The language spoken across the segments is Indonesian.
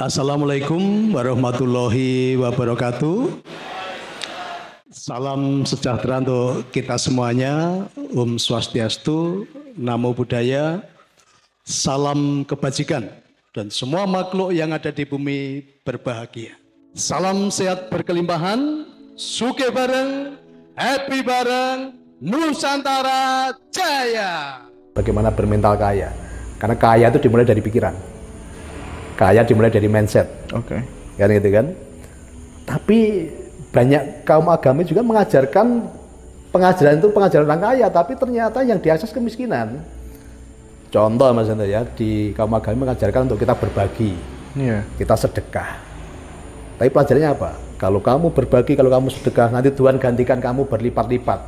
Assalamualaikum warahmatullahi wabarakatuh. Salam sejahtera untuk kita semuanya. Om Swastiastu, Namo Buddhaya. Salam kebajikan dan semua makhluk yang ada di bumi berbahagia. Salam sehat berkelimpahan, sugih bareng, happy bareng, Nusantara Jaya. Bagaimana bermental kaya? Karena kaya itu dimulai dari pikiran. Kaya dimulai dari mindset. Oke. Kan gitu kan? Tapi banyak kaum agama juga mengajarkan pengajaran itu pengajaran orang kaya, tapi ternyata yang diakses kemiskinan. Contoh Mas Hendra ya, di kaum agama mengajarkan untuk kita berbagi, kita sedekah. Tapi pelajarannya apa? Kalau kamu berbagi, kalau kamu sedekah, nanti Tuhan gantikan kamu berlipat-lipat.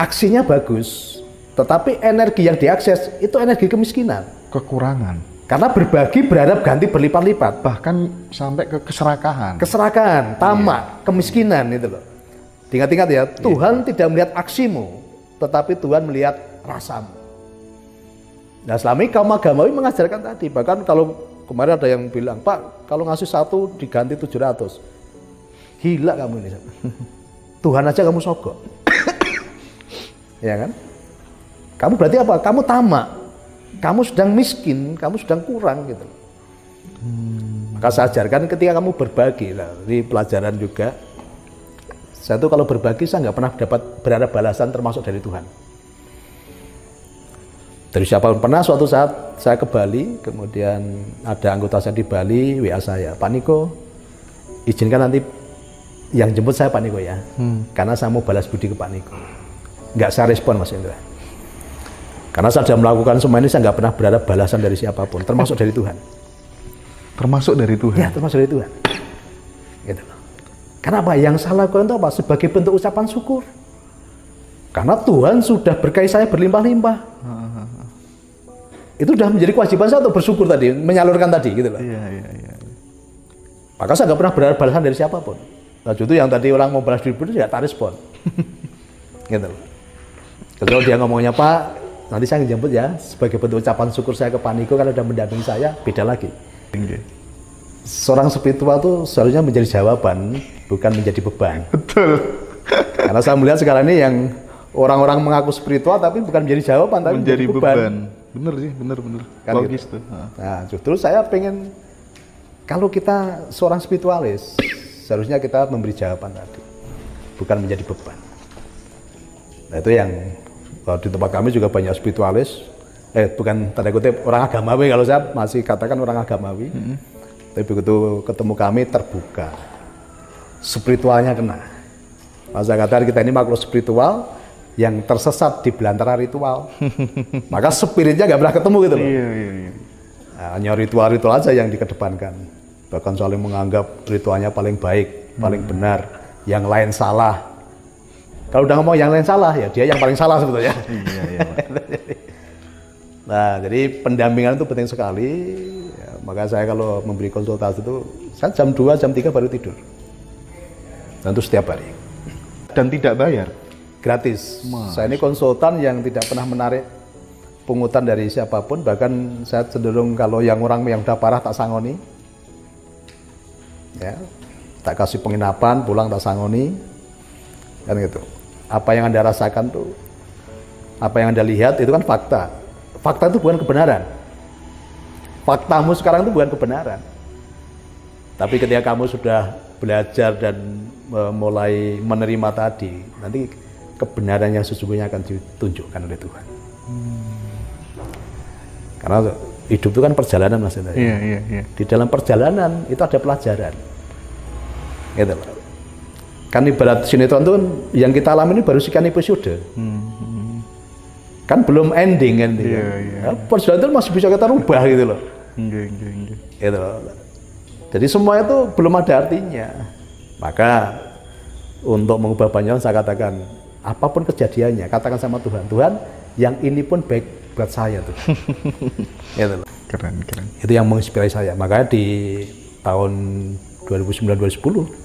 Aksinya bagus, tetapi energi yang diakses itu energi kemiskinan. Kekurangan. Karena berbagi berharap ganti berlipat-lipat. Bahkan sampai ke keserakahan. Keserakahan, tamak, kemiskinan itu loh. Ingat-ingat ya, Tuhan tidak melihat aksimu, tetapi Tuhan melihat rasamu. Nah selama ini kaum agamawi mengajarkan tadi. Bahkan kalau kemarin ada yang bilang, Pak, kalau ngasih 1 diganti 700. Gila kamu ini. Tuhan aja kamu sogok. Ya kan? Kamu berarti apa? Kamu tamak. Kamu sedang miskin, kamu sedang kurang gitu. Maka saya ajarkan ketika kamu berbagi, lah, ini pelajaran juga. Saya tuh kalau berbagi saya nggak pernah berharap balasan termasuk dari Tuhan. Dari siapapun. Pernah suatu saat saya ke Bali, kemudian ada anggota saya di Bali, WA saya, Pak Niko, izinkan nanti yang jemput saya Pak Niko ya, karena saya mau balas budi ke Pak Niko. Nggak saya respon Mas Indra. Karena saya sudah melakukan semua ini, saya nggak pernah berharap balasan dari siapapun, termasuk dari Tuhan. Termasuk dari Tuhan? Ya, termasuk dari Tuhan. Gitu. Kenapa? Yang saya lakukan itu apa? Sebagai bentuk ucapan syukur. Karena Tuhan sudah berkahi saya berlimpah-limpah. Itu sudah menjadi kewajiban saya untuk bersyukur tadi, menyalurkan tadi, gitu loh. Iya. Maka saya nggak pernah berharap balasan dari siapapun. Nah, itu yang tadi orang mau balas diri itu ya tak respon. Gitu loh. Kalau dia ngomongnya, Pak, nanti saya jemput ya, sebagai bentuk ucapan syukur saya ke Pak Niko karena sudah mendampingi saya, beda lagi. Seorang spiritual itu seharusnya menjadi jawaban, bukan menjadi beban. Betul. Karena saya melihat sekarang ini yang orang-orang mengaku spiritual tapi bukan menjadi jawaban, tapi menjadi beban. Bener sih, bener. Kan logis gitu. Tuh. Nah, justru saya pengen, kalau kita seorang spiritualis, seharusnya kita memberi jawaban tadi, bukan menjadi beban. Nah, itu yang di tempat kami juga banyak spiritualis, bukan tanda kutip orang agamawi, kalau saya masih katakan orang agamawi. Tapi begitu ketemu kami terbuka, spiritualnya kena. Saya katakan kita ini makhluk spiritual yang tersesat di belantara ritual. Maka spiritnya nggak pernah ketemu gitu loh. Iya. Nah, hanya ritual-ritual aja yang dikedepankan. Bahkan saling menganggap ritualnya paling baik, paling benar, yang lain salah. Kalau udah ngomong yang lain salah, ya dia yang paling salah sebetulnya. Iya. Nah, jadi pendampingan itu penting sekali. Ya, maka saya kalau memberi konsultasi itu, saya jam 2, jam 3 baru tidur. Dan itu setiap hari. Dan tidak bayar? Gratis. Saya ini konsultan yang tidak pernah menarik pungutan dari siapapun. Bahkan saya cenderung kalau yang orang yang udah parah tak sangoni. Ya, tak kasih penginapan, pulang tak sangoni. Kan gitu. Apa yang Anda rasakan tuh, apa yang Anda lihat itu kan fakta. Fakta itu bukan kebenaran. Faktamu sekarang itu bukan kebenaran. Tapi ketika kamu sudah belajar dan mulai menerima tadi, nanti kebenarannya sesungguhnya akan ditunjukkan oleh Tuhan. Karena hidup itu kan perjalanan Mas Hendra. Iya. Di dalam perjalanan itu ada pelajaran. Gitu loh. Kan ibarat sinetron itu kan yang kita alami ini baru sekian episode. Kan belum ending kan. Iya. Perjalanan itu masih bisa kita rubah gitu loh. Gitu. Jadi semua itu belum ada artinya. Maka untuk mengubah banyak saya katakan, apapun kejadiannya, katakan sama Tuhan, Tuhan yang ini pun baik buat saya tuh. Gitu loh. Keren. Itu yang menginspirasi saya. Makanya di tahun 2009-2010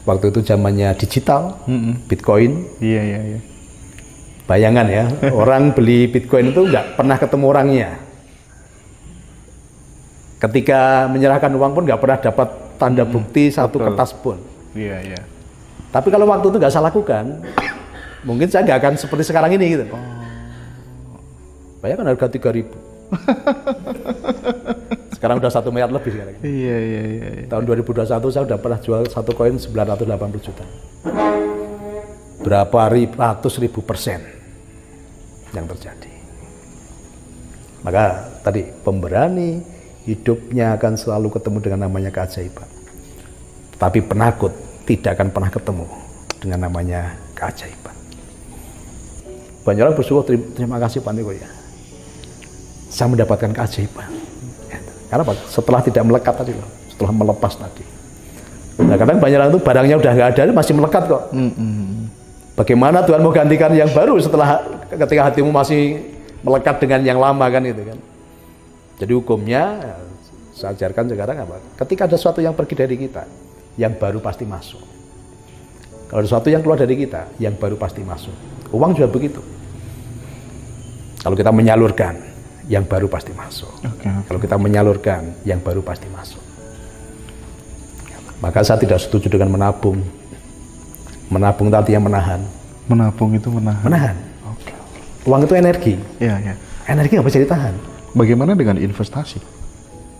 waktu itu zamannya digital, Bitcoin. Iya. Bayangan ya, orang beli Bitcoin itu nggak pernah ketemu orangnya. Ketika menyerahkan uang pun nggak pernah dapat tanda bukti satu kertas pun. Iya, iya. Tapi kalau waktu itu nggak saya lakukan, mungkin saya nggak akan seperti sekarang ini gitu. Bayangkan harga 3.000. Sekarang udah 1 miliar lebih sekarang. Iya, iya, iya. Tahun 2021 saya udah pernah jual satu koin 980 juta. Berapa ratus ribu persen yang terjadi. Maka tadi pemberani hidupnya akan selalu ketemu dengan namanya keajaiban. Tapi penakut tidak akan pernah ketemu dengan namanya keajaiban. Banyak orang bersyukur, terima kasih Pak Niko ya. Saya mendapatkan keajaiban. Karena apa? Setelah tidak melekat tadi loh, setelah melepas tadi. Nah kadang banyak orang itu barangnya udah nggak ada, masih melekat kok. Bagaimana Tuhan mau gantikan yang baru setelah ketika hatimu masih melekat dengan yang lama kan itu kan. Jadi hukumnya saya ajarkan sekarang apa? Ketika ada sesuatu yang pergi dari kita, yang baru pasti masuk. Kalau ada sesuatu yang keluar dari kita, yang baru pasti masuk. Uang juga begitu. Kalau kita menyalurkan, yang baru pasti masuk. Kalau kita menyalurkan, yang baru pasti masuk. Maka saya tidak setuju dengan menabung. Menabung itu artinya menahan. Menabung itu menahan. Menahan. Uang itu energi. Iya, iya. Energi nggak bisa ditahan. Bagaimana dengan investasi?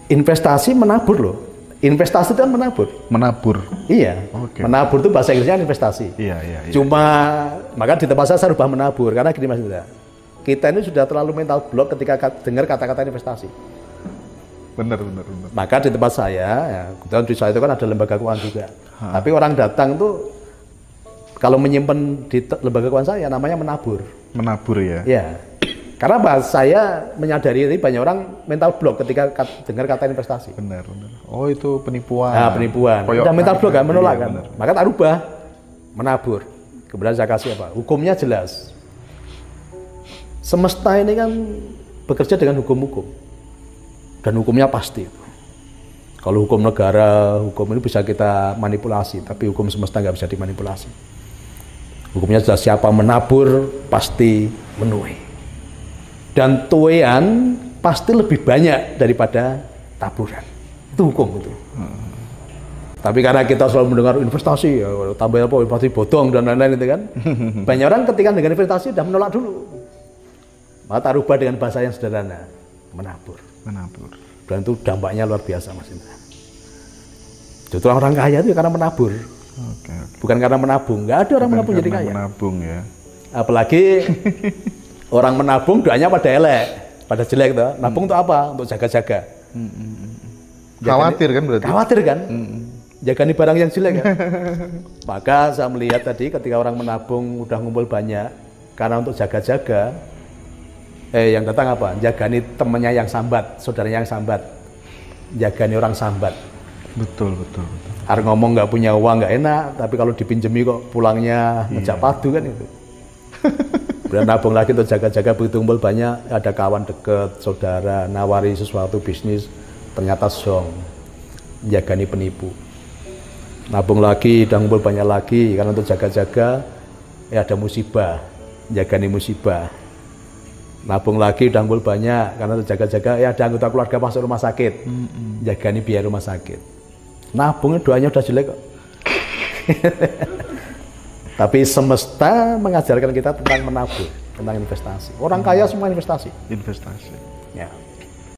Investasi menabur loh. Investasi itu kan menabur. Menabur. Iya. Menabur itu bahasa Inggrisnya investasi. Iya, iya, iya. Cuma maka di tempat saya rubah menabur karena gini Mas Indra. Kita ini sudah terlalu mental block ketika dengar kata-kata investasi. Benar. Maka di tempat saya, ya, kebetulan di saya itu kan ada lembaga keuangan juga. Tapi orang datang tuh kalau menyimpan di lembaga keuangan saya namanya menabur. Menabur ya? Ya. Karena apa? Saya menyadari ini banyak orang mental block ketika dengar kata investasi. Benar. Oh itu penipuan. Nah, penipuan. Udah mental block kan, menolak kan. Benar. Maka tak rubah, menabur. Kemudian saya kasih apa? Hukumnya jelas. Semesta ini kan bekerja dengan hukum-hukum. Dan hukumnya pasti. Kalau hukum negara, hukum ini bisa kita manipulasi. Tapi hukum semesta nggak bisa dimanipulasi. Hukumnya jelas, siapa menabur pasti menuai. Dan tuaian pasti lebih banyak daripada taburan. Itu hukum itu. Tapi karena kita selalu mendengar investasi, ya, tambah apa, investasi bodong dan lain-lain itu kan. Banyak orang ketika dengan investasi sudah menolak dulu. Maka tak rubah dengan bahasa yang sederhana, menabur. Menabur. Dan itu dampaknya luar biasa Mas Indra. Justru orang kaya itu karena menabur. Bukan karena menabung. Nggak ada orang menabung jadi kaya. Menabung ya. Apalagi orang menabung doanya pada elek, pada jelek tuh. Nabung untuk apa? Untuk jaga-jaga. Khawatir kan berarti? Khawatir kan? Jaga nih barang yang jelek kan? Maka saya melihat tadi ketika orang menabung udah ngumpul banyak, karena untuk jaga-jaga, yang datang apa? Jaga nih temennya yang sambat, saudaranya yang sambat. Jaga nih orang sambat. Betul. Harus ngomong nggak punya uang nggak enak, tapi kalau dipinjemi kok pulangnya ngejak padu kan itu. Kemudian nabung lagi untuk jaga-jaga, begitu ngumpul banyak, ada kawan deket, saudara, nawari sesuatu bisnis, ternyata zong, jagani penipu. Nabung lagi, udah ngumpul banyak lagi, karena untuk jaga-jaga, ada musibah, jagani musibah. Nabung lagi, udah ngumpul banyak, karena untuk jaga-jaga, ada anggota keluarga masuk rumah sakit, jagani biaya rumah sakit. Nabungnya doanya udah jelek kok. Tapi semesta mengajarkan kita tentang menabur, tentang investasi. Orang kaya semua investasi. Investasi. Ya.